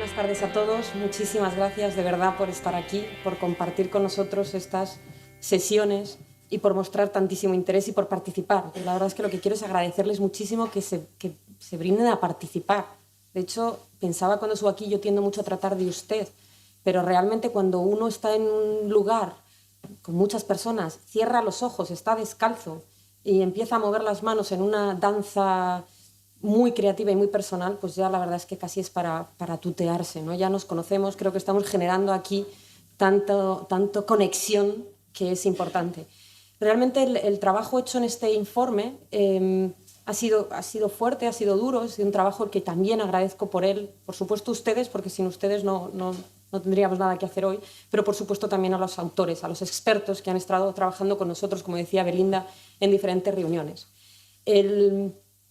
buenas tardes a todos. Muchísimas gracias de verdad por estar aquí, por compartir con nosotros estas sesiones y por mostrar tantísimo interés y por participar. La verdad es que lo que quiero es agradecerles muchísimo que se brinden a participar. De hecho, pensaba cuando subo aquí, yo tiendo mucho a tratar de usted, pero realmente cuando uno está en un lugar con muchas personas, cierra los ojos, está descalzo y empieza a mover las manos en una danza muy creativa y muy personal, pues ya la verdad es que casi es para tutearse, ¿no? Ya nos conocemos, creo que estamos generando aquí tanto conexión que es importante. Realmente el trabajo hecho en este informe ha sido fuerte, ha sido duro, es un trabajo que también agradezco por él, por supuesto ustedes, porque sin ustedes no tendríamos nada que hacer hoy, pero por supuesto también a los autores, a los expertos que han estado trabajando con nosotros, como decía Belinda, en diferentes reuniones.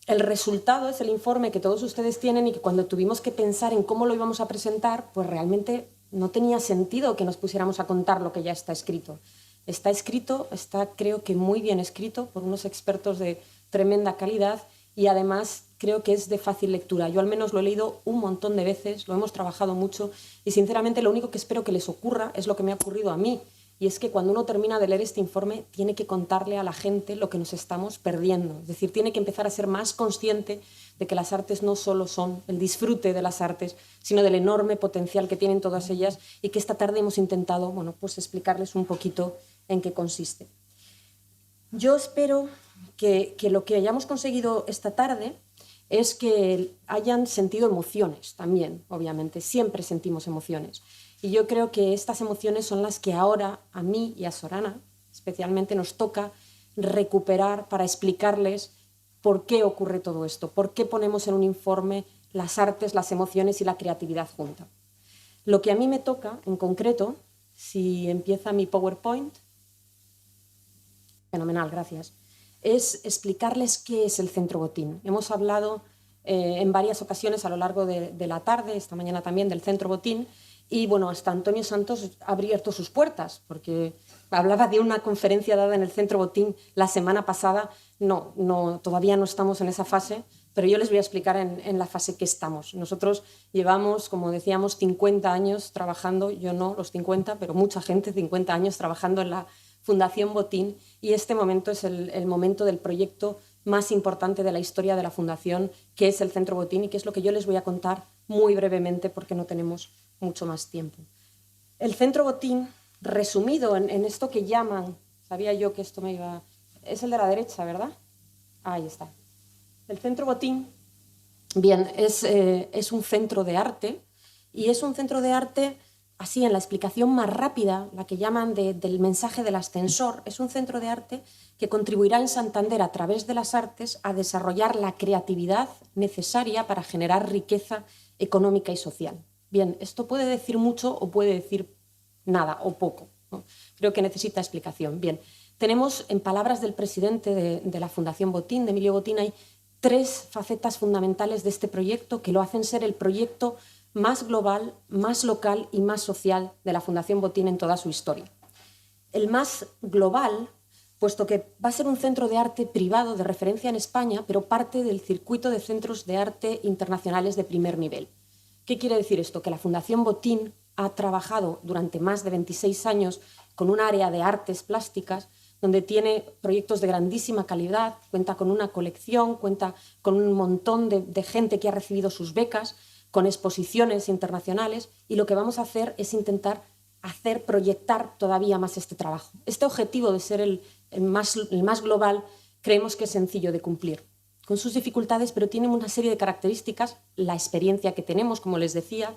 El resultado es el informe que todos ustedes tienen y que cuando tuvimos que pensar en cómo lo íbamos a presentar, pues realmente no tenía sentido que nos pusiéramos a contar lo que ya está escrito. Está escrito, está creo que muy bien escrito por unos expertos de tremenda calidad y además creo que es de fácil lectura. Yo al menos lo he leído un montón de veces, lo hemos trabajado mucho y sinceramente lo único que espero que les ocurra es lo que me ha ocurrido a mí. Y es que cuando uno termina de leer este informe tiene que contarle a la gente lo que nos estamos perdiendo. Es decir, tiene que empezar a ser más consciente de que las artes no solo son el disfrute de las artes, sino del enorme potencial que tienen todas ellas y que esta tarde hemos intentado, bueno, pues explicarles un poquito en qué consiste. Yo espero que lo que hayamos conseguido esta tarde es que hayan sentido emociones también, obviamente. Siempre sentimos emociones. Y yo creo que estas emociones son las que ahora a mí y a Sorana especialmente nos toca recuperar para explicarles por qué ocurre todo esto, por qué ponemos en un informe las artes, las emociones y la creatividad juntas. Lo que a mí me toca, en concreto, si empieza mi PowerPoint, fenomenal, gracias, es explicarles qué es el Centro Botín. Hemos hablado en varias ocasiones a lo largo de la tarde, esta mañana también, del Centro Botín, y bueno, hasta Antonio Santos ha abierto sus puertas, porque hablaba de una conferencia dada en el Centro Botín la semana pasada. No, todavía no estamos en esa fase, pero yo les voy a explicar en la fase que estamos. Nosotros llevamos, como decíamos, 50 años trabajando, yo no los 50, pero mucha gente, 50 años trabajando en la Fundación Botín, y este momento es el momento del proyecto más importante de la historia de la Fundación, que es el Centro Botín, y que es lo que yo les voy a contar muy brevemente porque no tenemos mucho más tiempo. El Centro Botín, resumido en esto que llaman, sabía yo que esto me iba... Es el de la derecha, ¿verdad? Ahí está. El Centro Botín, bien, es un centro de arte, y es un centro de arte, así en la explicación más rápida, la que llaman del mensaje del ascensor, es un centro de arte que contribuirá en Santander a través de las artes a desarrollar la creatividad necesaria para generar riqueza económica y social. Bien, esto puede decir mucho o puede decir nada o poco, ¿no? Creo que necesita explicación. Bien, tenemos, en palabras del presidente de la Fundación Botín, de Emilio Botín, hay 3 facetas fundamentales de este proyecto que lo hacen ser el proyecto más global, más local y más social de la Fundación Botín en toda su historia. El más global, puesto que va a ser un centro de arte privado de referencia en España, pero parte del circuito de centros de arte internacionales de primer nivel. ¿Qué quiere decir esto? Que la Fundación Botín ha trabajado durante más de 26 años con un área de artes plásticas donde tiene proyectos de grandísima calidad, cuenta con una colección, cuenta con un montón de gente que ha recibido sus becas, con exposiciones internacionales, y lo que vamos a hacer es intentar proyectar todavía más este trabajo. Este objetivo de ser el más global creemos que es sencillo de cumplir, con sus dificultades, pero tiene una serie de características, la experiencia que tenemos, como les decía,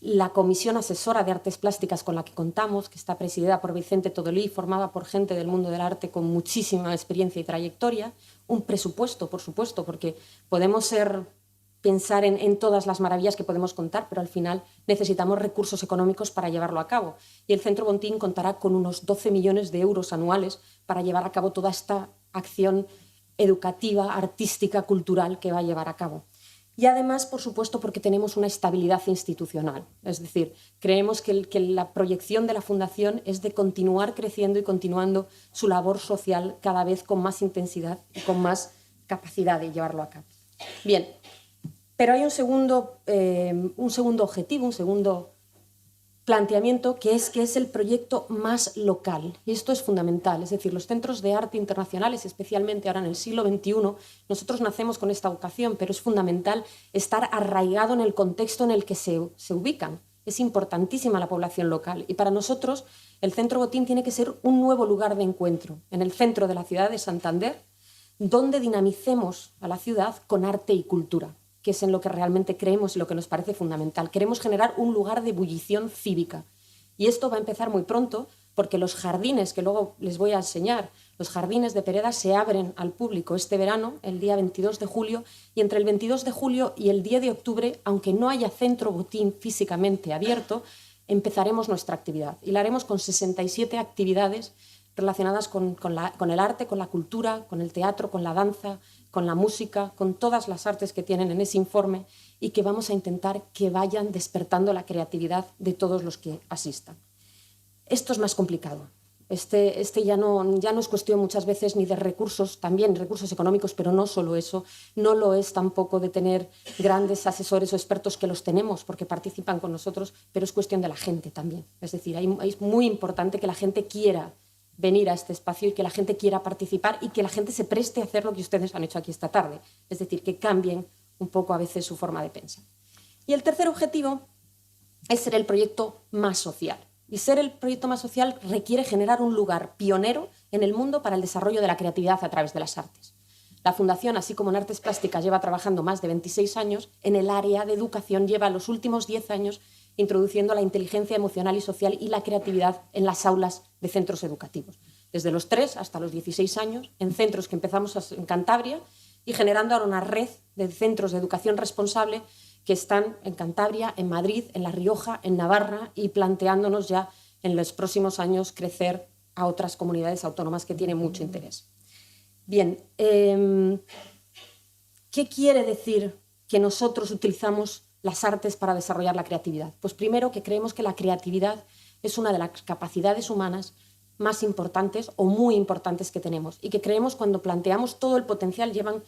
la comisión asesora de artes plásticas con la que contamos, que está presidida por Vicente Todolí, formada por gente del mundo del arte con muchísima experiencia y trayectoria, un presupuesto, por supuesto, porque podemos pensar en todas las maravillas que podemos contar, pero al final necesitamos recursos económicos para llevarlo a cabo. Y el Centro Botín contará con unos 12 millones de euros anuales para llevar a cabo toda esta acción educativa, artística, cultural que va a llevar a cabo. Y además, por supuesto, porque tenemos una estabilidad institucional. Es decir, creemos que la proyección de la Fundación es de continuar creciendo y continuando su labor social cada vez con más intensidad y con más capacidad de llevarlo a cabo. Bien, Pero hay un segundo objetivo, un segundo planteamiento, que es el proyecto más local. Y esto es fundamental. Es decir, los centros de arte internacionales, especialmente ahora en el siglo XXI, nosotros nacemos con esta vocación, pero es fundamental estar arraigado en el contexto en el que se ubican. Es importantísima la población local. Y para nosotros, el Centro Botín tiene que ser un nuevo lugar de encuentro, en el centro de la ciudad de Santander, donde dinamicemos a la ciudad con arte y cultura, que es en lo que realmente creemos y lo que nos parece fundamental. Queremos generar un lugar de ebullición cívica. Y esto va a empezar muy pronto, porque los jardines, que luego les voy a enseñar, los jardines de Pereda se abren al público este verano, el día 22 de julio, y entre el 22 de julio y el 10 de octubre, aunque no haya Centro Botín físicamente abierto, empezaremos nuestra actividad. Y la haremos con 67 actividades relacionadas con el arte, con la cultura, con el teatro, con la danza, con la música, con todas las artes que tienen en ese informe, y que vamos a intentar que vayan despertando la creatividad de todos los que asistan. Esto es más complicado. Este ya no es cuestión muchas veces ni de recursos, también recursos económicos, pero no solo eso. No lo es tampoco de tener grandes asesores o expertos, que los tenemos porque participan con nosotros, pero es cuestión de la gente también. Es decir, es muy importante que la gente quiera venir a este espacio y que la gente quiera participar y que la gente se preste a hacer lo que ustedes han hecho aquí esta tarde. Es decir, que cambien un poco a veces su forma de pensar. Y el tercer objetivo es ser el proyecto más social. Y ser el proyecto más social requiere generar un lugar pionero en el mundo para el desarrollo de la creatividad a través de las artes. La Fundación, así como en Artes Plásticas, lleva trabajando más de 26 años. En el área de educación lleva los últimos 10 años introduciendo la inteligencia emocional y social y la creatividad en las aulas de centros educativos. Desde los 3 hasta los 16 años, en centros que empezamos en Cantabria, y generando ahora una red de centros de educación responsable que están en Cantabria, en Madrid, en La Rioja, en Navarra, y planteándonos ya en los próximos años crecer a otras comunidades autónomas que tienen mucho interés. Bien, ¿qué quiere decir que nosotros utilizamos las artes para desarrollar la creatividad? Pues primero, que creemos que la creatividad es una de las capacidades humanas más importantes o muy importantes que tenemos, y que creemos, cuando planteamos todo el potencial, llevan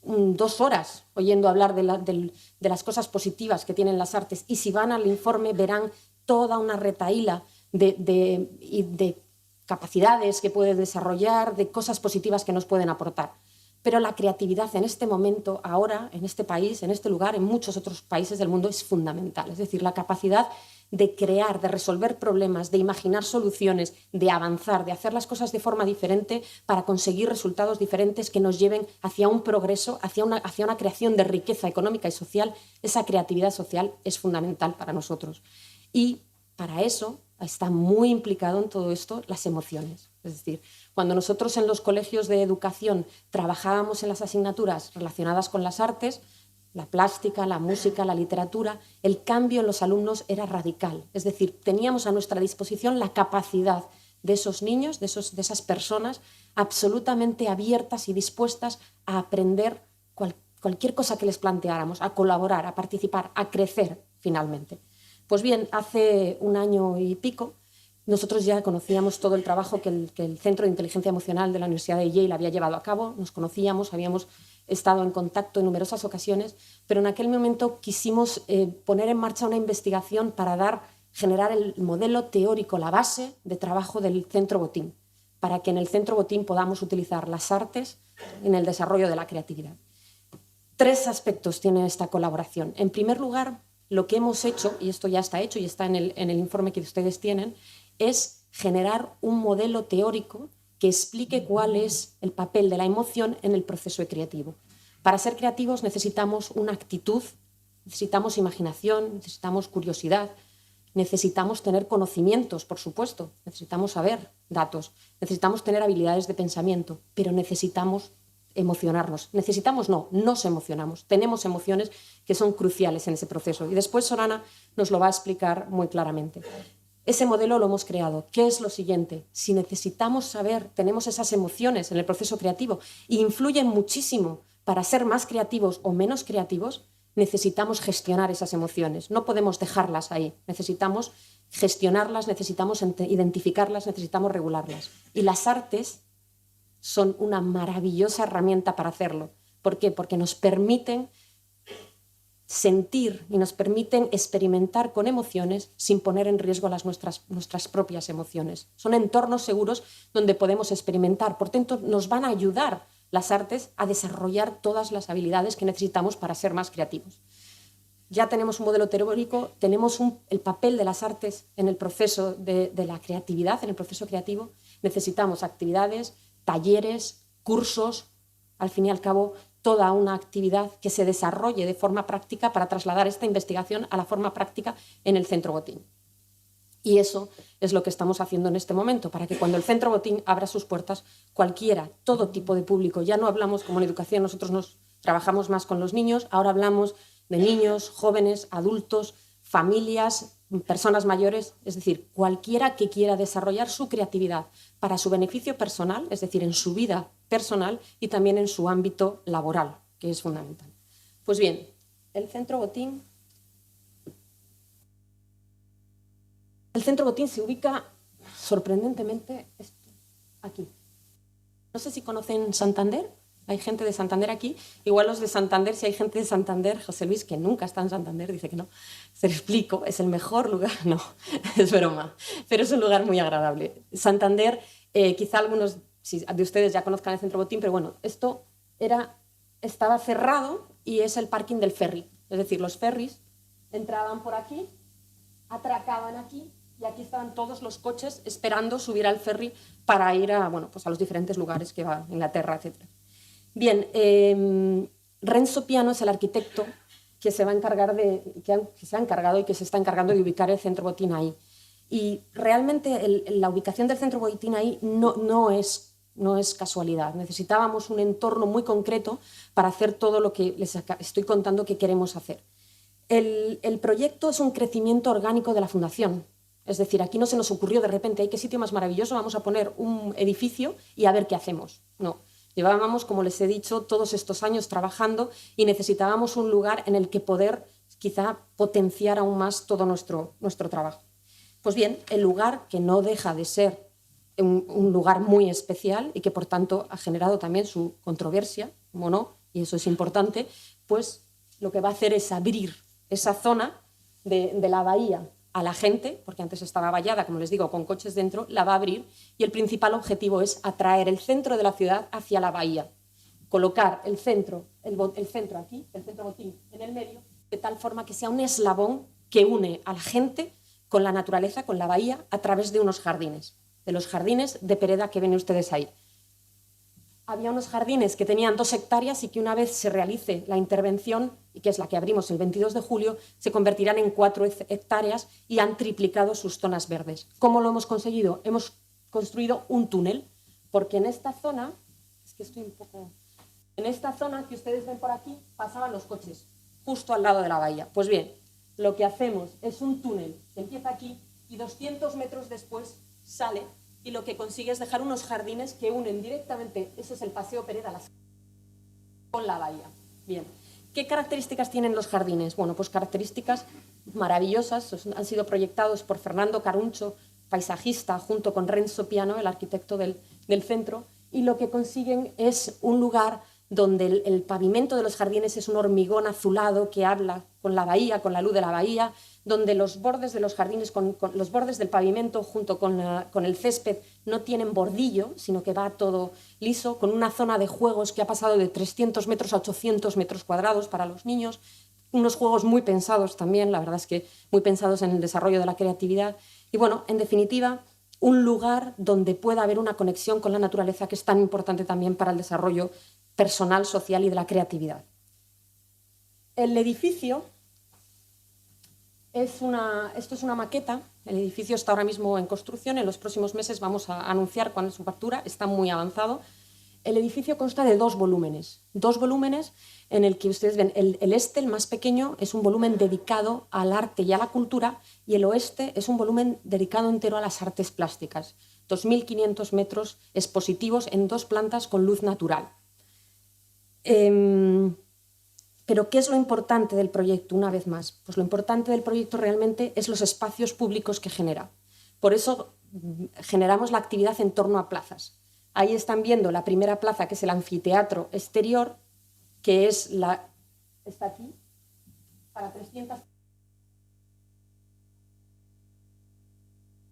2 horas oyendo hablar de las cosas positivas que tienen las artes, y si van al informe verán toda una retahíla de capacidades que pueden desarrollar, de cosas positivas que nos pueden aportar. Pero la creatividad en este momento, ahora, en este país, en este lugar, en muchos otros países del mundo, es fundamental. Es decir, la capacidad de crear, de resolver problemas, de imaginar soluciones, de avanzar, de hacer las cosas de forma diferente para conseguir resultados diferentes que nos lleven hacia un progreso, hacia una creación de riqueza económica y social. Esa creatividad social es fundamental para nosotros. Y para eso está muy implicado en todo esto las emociones. Es decir, cuando nosotros en los colegios de educación trabajábamos en las asignaturas relacionadas con las artes, la plástica, la música, la literatura, el cambio en los alumnos era radical. Es decir, teníamos a nuestra disposición la capacidad de esos niños, de esas personas, absolutamente abiertas y dispuestas a aprender cualquier cosa que les planteáramos, a colaborar, a participar, a crecer finalmente. Pues bien, hace 1 año y pico, nosotros ya conocíamos todo el trabajo que el Centro de Inteligencia Emocional de la Universidad de Yale había llevado a cabo, nos conocíamos, habíamos estado en contacto en numerosas ocasiones, pero en aquel momento quisimos poner en marcha una investigación para generar el modelo teórico, la base de trabajo del Centro Botín, para que en el Centro Botín podamos utilizar las artes en el desarrollo de la creatividad. 3 aspectos tiene esta colaboración. En primer lugar, lo que hemos hecho, y esto ya está hecho y está en el informe que ustedes tienen, es generar un modelo teórico que explique cuál es el papel de la emoción en el proceso creativo. Para ser creativos necesitamos una actitud, necesitamos imaginación, necesitamos curiosidad, necesitamos tener conocimientos, por supuesto, necesitamos saber datos, necesitamos tener habilidades de pensamiento, pero necesitamos emocionarnos. Nos emocionamos. Tenemos emociones que son cruciales en ese proceso. Y después Sorana nos lo va a explicar muy claramente. Ese modelo lo hemos creado. ¿Qué es lo siguiente? Si necesitamos saber, tenemos esas emociones en el proceso creativo e influyen muchísimo para ser más creativos o menos creativos, necesitamos gestionar esas emociones. No podemos dejarlas ahí. Necesitamos gestionarlas, necesitamos identificarlas, necesitamos regularlas. Y las artes son una maravillosa herramienta para hacerlo. ¿Por qué? Porque nos permiten sentir y nos permiten experimentar con emociones sin poner en riesgo nuestras propias emociones. Son entornos seguros donde podemos experimentar. Por tanto, nos van a ayudar las artes a desarrollar todas las habilidades que necesitamos para ser más creativos. Ya tenemos un modelo teórico, tenemos el papel de las artes en el proceso de la creatividad, en el proceso creativo. Necesitamos actividades, talleres, cursos, al fin y al cabo, toda una actividad que se desarrolle de forma práctica para trasladar esta investigación a la forma práctica en el Centro Botín. Y eso es lo que estamos haciendo en este momento, para que cuando el Centro Botín abra sus puertas, cualquiera, todo tipo de público, ya no hablamos como en educación, nosotros trabajamos más con los niños, ahora hablamos de niños, jóvenes, adultos, familias, personas mayores, es decir, cualquiera que quiera desarrollar su creatividad para su beneficio personal, es decir, en su vida personal y también en su ámbito laboral, que es fundamental. Pues bien, el Centro Botín se ubica sorprendentemente aquí. No sé si conocen Santander. Hay gente de Santander aquí. Igual los de Santander, si hay gente de Santander, José Luis, que nunca está en Santander, dice que no. Se lo explico, es el mejor lugar. No, es broma, pero es un lugar muy agradable. Santander, quizá algunos de ustedes ya conozcan el Centro Botín, pero bueno, esto estaba cerrado y es el parking del ferry. Es decir, los ferries entraban por aquí, atracaban aquí y aquí estaban todos los coches esperando subir al ferry para ir a los diferentes lugares que va, Inglaterra, etc. Bien, Renzo Piano es el arquitecto que se ha encargado y que se está encargando de ubicar el Centro Botín ahí. Y realmente la ubicación del Centro Botín ahí no es casualidad. Necesitábamos un entorno muy concreto para hacer todo lo que les estoy contando que queremos hacer. El proyecto es un crecimiento orgánico de la Fundación. Es decir, aquí no se nos ocurrió de repente, ¡ay, qué sitio más maravilloso! Vamos a poner un edificio y a ver qué hacemos. No. Llevábamos, como les he dicho, todos estos años trabajando y necesitábamos un lugar en el que poder quizá potenciar aún más todo nuestro trabajo. Pues bien, el lugar, que no deja de ser un lugar muy especial y que por tanto ha generado también su controversia, como no, y eso es importante, pues lo que va a hacer es abrir esa zona de la bahía a la gente, porque antes estaba vallada, como les digo, con coches dentro, la va a abrir y el principal objetivo es atraer el centro de la ciudad hacia la bahía, colocar el centro aquí, el Centro Botín en el medio, de tal forma que sea un eslabón que une a la gente con la naturaleza, con la bahía, a través de unos jardines, de los jardines de Pereda que ven ustedes ahí. Había unos jardines que tenían 2 hectáreas y que una vez se realice la intervención, y que es la que abrimos el 22 de julio, se convertirán en 4 hectáreas y han triplicado sus zonas verdes. ¿Cómo lo hemos conseguido? Hemos construido un túnel, porque en esta zona, en esta zona que ustedes ven por aquí, pasaban los coches, justo al lado de la bahía. Pues bien, lo que hacemos es un túnel que empieza aquí y 200 metros después sale y lo que consigue es dejar unos jardines que unen directamente, eso es el Paseo Pereda, con la bahía. Bien, ¿qué características tienen los jardines? Bueno, pues características maravillosas, han sido proyectados por Fernando Caruncho, paisajista, junto con Renzo Piano, el arquitecto del centro, y lo que consiguen es un lugar donde el pavimento de los jardines es un hormigón azulado que habla con la bahía, con la luz de la bahía, donde los bordes de los jardines, con los bordes del pavimento junto con el césped no tienen bordillo, sino que va todo liso, con una zona de juegos que ha pasado de 300 metros a 800 metros cuadrados para los niños, unos juegos muy pensados también, la verdad es que muy pensados en el desarrollo de la creatividad. Y bueno, en definitiva, un lugar donde pueda haber una conexión con la naturaleza que es tan importante también para el desarrollo personal, social y de la creatividad. El edificio, esto es una maqueta, el edificio está ahora mismo en construcción, en los próximos meses vamos a anunciar cuándo es su factura, está muy avanzado. El edificio consta de 2 volúmenes en el que ustedes ven, el este, el más pequeño, es un volumen dedicado al arte y a la cultura y el oeste es un volumen dedicado entero a las artes plásticas, 2.500 metros expositivos en 2 plantas con luz natural. Pero ¿qué es lo importante del proyecto, una vez más? Pues lo importante del proyecto realmente es los espacios públicos que genera. Por eso generamos la actividad en torno a plazas. Ahí están viendo la primera plaza, que es el anfiteatro exterior, que es está aquí, para 300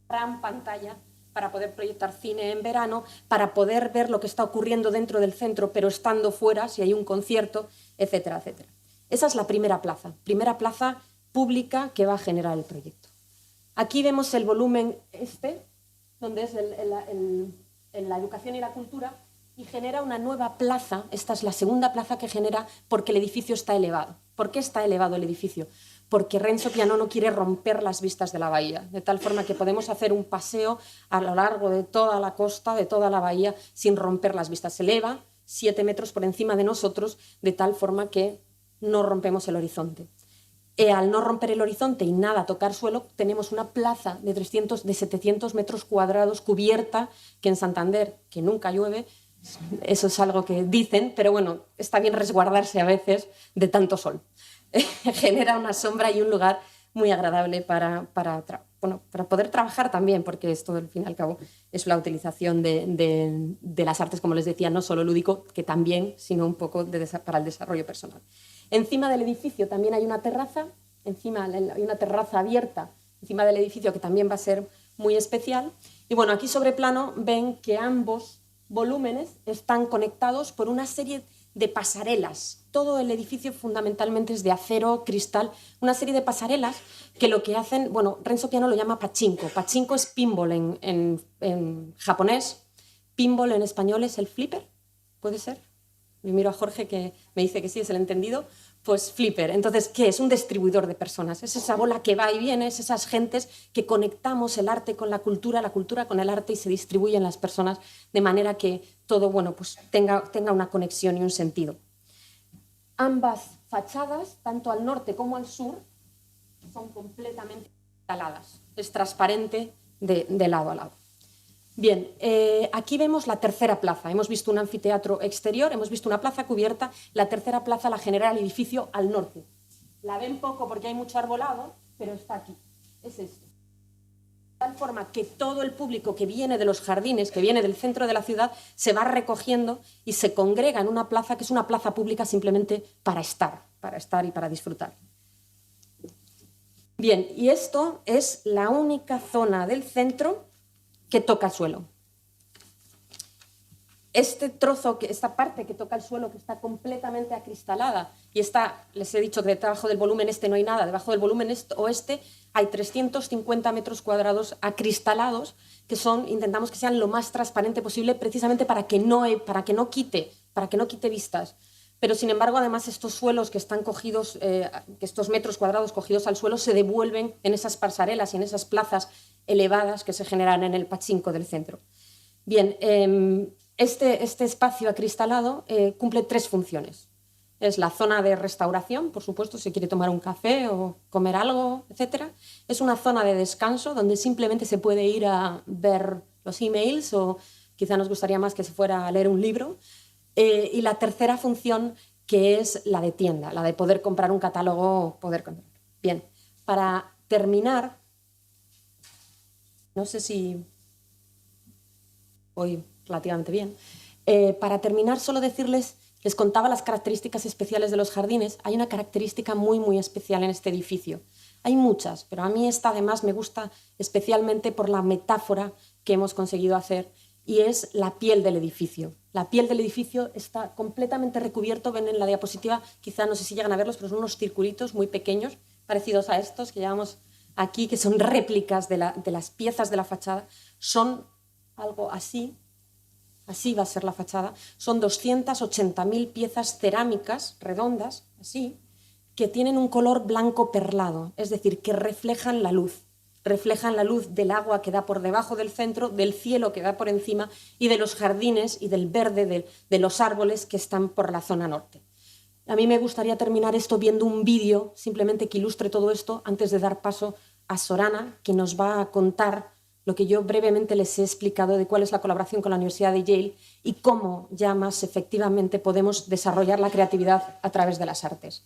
gran pantalla para poder proyectar cine en verano, para poder ver lo que está ocurriendo dentro del centro, pero estando fuera, si hay un concierto, etcétera, etcétera. Esa es la primera plaza pública que va a generar el proyecto. Aquí vemos el volumen donde es la educación y la cultura, y genera una nueva plaza. Esta es la segunda plaza que genera porque el edificio está elevado. ¿Por qué está elevado el edificio? Porque Renzo Piano no quiere romper las vistas de la bahía, de tal forma que podemos hacer un paseo a lo largo de toda la costa, de toda la bahía, sin romper las vistas. Se eleva 7 metros por encima de nosotros, de tal forma que no rompemos el horizonte. Al no romper el horizonte y nada tocar suelo, tenemos una plaza de 700 metros cuadrados cubierta, que en Santander, que nunca llueve, eso es algo que dicen, pero bueno, está bien resguardarse a veces de tanto sol. Genera una sombra y un lugar muy agradable para poder trabajar también, porque esto, al fin y al cabo, es la utilización de las artes, como les decía, no solo lúdico, que también, sino un poco para el desarrollo personal. Encima del edificio también hay una terraza, hay una terraza abierta encima del edificio que también va a ser muy especial. Y bueno, aquí sobre plano ven que ambos volúmenes están conectados por una serie de pasarelas. Todo el edificio fundamentalmente es de acero, cristal, una serie de pasarelas que lo que hacen, bueno, Renzo Piano lo llama pachinko. Pachinko es pinball en japonés, pinball en español es el flipper, ¿puede ser? Yo miro a Jorge que me dice que sí, es el entendido. Pues flipper. Entonces, ¿qué es? Un distribuidor de personas. Es esa bola que va y viene, es esas gentes que conectamos el arte con la cultura con el arte y se distribuyen las personas de manera que todo pues tenga una conexión y un sentido. Ambas fachadas, tanto al norte como al sur, son completamente instaladas. Es transparente de lado a lado. Bien, aquí vemos la tercera plaza. Hemos visto un anfiteatro exterior, hemos visto una plaza cubierta. La tercera plaza la genera el edificio al norte. La ven poco porque hay mucho arbolado, pero está aquí. Es esto. De tal forma que todo el público que viene de los jardines, que viene del centro de la ciudad, se va recogiendo y se congrega en una plaza que es una plaza pública simplemente para estar y para disfrutar. Bien, y esto es la única zona del centro que toca el suelo. Esta parte que toca el suelo, que está completamente acristalada, y les he dicho que debajo del volumen este no hay nada, debajo del volumen oeste hay 350 metros cuadrados acristalados, que intentamos que sean lo más transparente posible, precisamente para que no quite vistas. Pero, sin embargo, además, estos suelos que están cogidos, estos metros cuadrados cogidos al suelo, se devuelven en esas pasarelas y en esas plazas elevadas que se generan en el pachinko del centro. Bien, este espacio acristalado cumple 3 funciones. Es la zona de restauración, por supuesto, si quiere tomar un café o comer algo, etc. Es una zona de descanso donde simplemente se puede ir a ver los emails o quizá nos gustaría más que se fuera a leer un libro. Y la tercera función, que es la de tienda, la de poder comprar un catálogo. Bien, para terminar, no sé si voy relativamente bien. Para terminar, solo decirles, les contaba las características especiales de los jardines. Hay una característica muy, muy especial en este edificio. Hay muchas, pero a mí esta además me gusta especialmente por la metáfora que hemos conseguido hacer, y es la piel del edificio. La piel del edificio está completamente recubierto, ven en la diapositiva, quizá no sé si llegan a verlos, pero son unos circulitos muy pequeños, parecidos a estos que llevamos aquí, que son réplicas de las piezas de la fachada. Son algo así va a ser la fachada. Son 280.000 piezas cerámicas redondas, así, que tienen un color blanco perlado, es decir, que reflejan la luz del agua que da por debajo del centro, del cielo que da por encima y de los jardines y del verde de los árboles que están por la zona norte. A mí me gustaría terminar esto viendo un vídeo simplemente que ilustre todo esto antes de dar paso a Sorana, que nos va a contar lo que yo brevemente les he explicado de cuál es la colaboración con la Universidad de Yale y cómo ya más efectivamente podemos desarrollar la creatividad a través de las artes.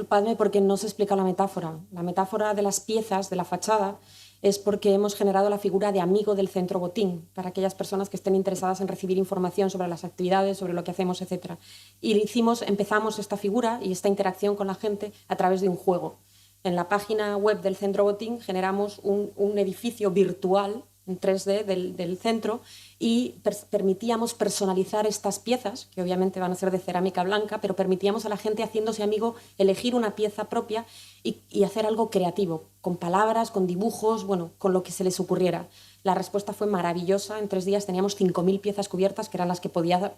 Disculpadme porque no se explica la metáfora. La metáfora de las piezas de la fachada es porque hemos generado la figura de amigo del centro botín para aquellas personas que estén interesadas en recibir información sobre las actividades, sobre lo que hacemos, etc. Y empezamos esta figura y esta interacción con la gente a través de un juego. En la página web del centro botín generamos un edificio virtual en 3D del centro y permitíamos personalizar estas piezas, que obviamente van a ser de cerámica blanca, pero permitíamos a la gente, haciéndose amigo, elegir una pieza propia y hacer algo creativo, con palabras, con dibujos, bueno, con lo que se les ocurriera. La respuesta fue maravillosa. En 3 días teníamos 5.000 piezas cubiertas, que eran las que podía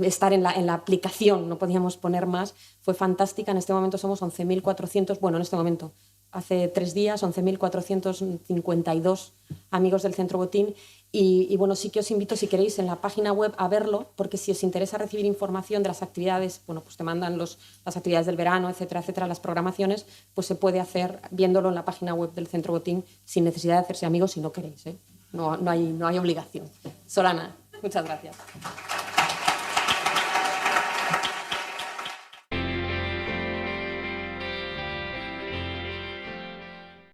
estar en la aplicación, no podíamos poner más. Fue fantástica. En este momento somos 11.400, bueno, en este momento, hace 3 días, 11.452 amigos del Centro Botín. Y bueno, sí que os invito, si queréis, en la página web a verlo, porque si os interesa recibir información de las actividades, bueno, pues te mandan las actividades del verano, etcétera, etcétera, las programaciones, pues se puede hacer viéndolo en la página web del Centro Botín sin necesidad de hacerse amigos si no queréis, ¿eh? No hay obligación. Solana, muchas gracias.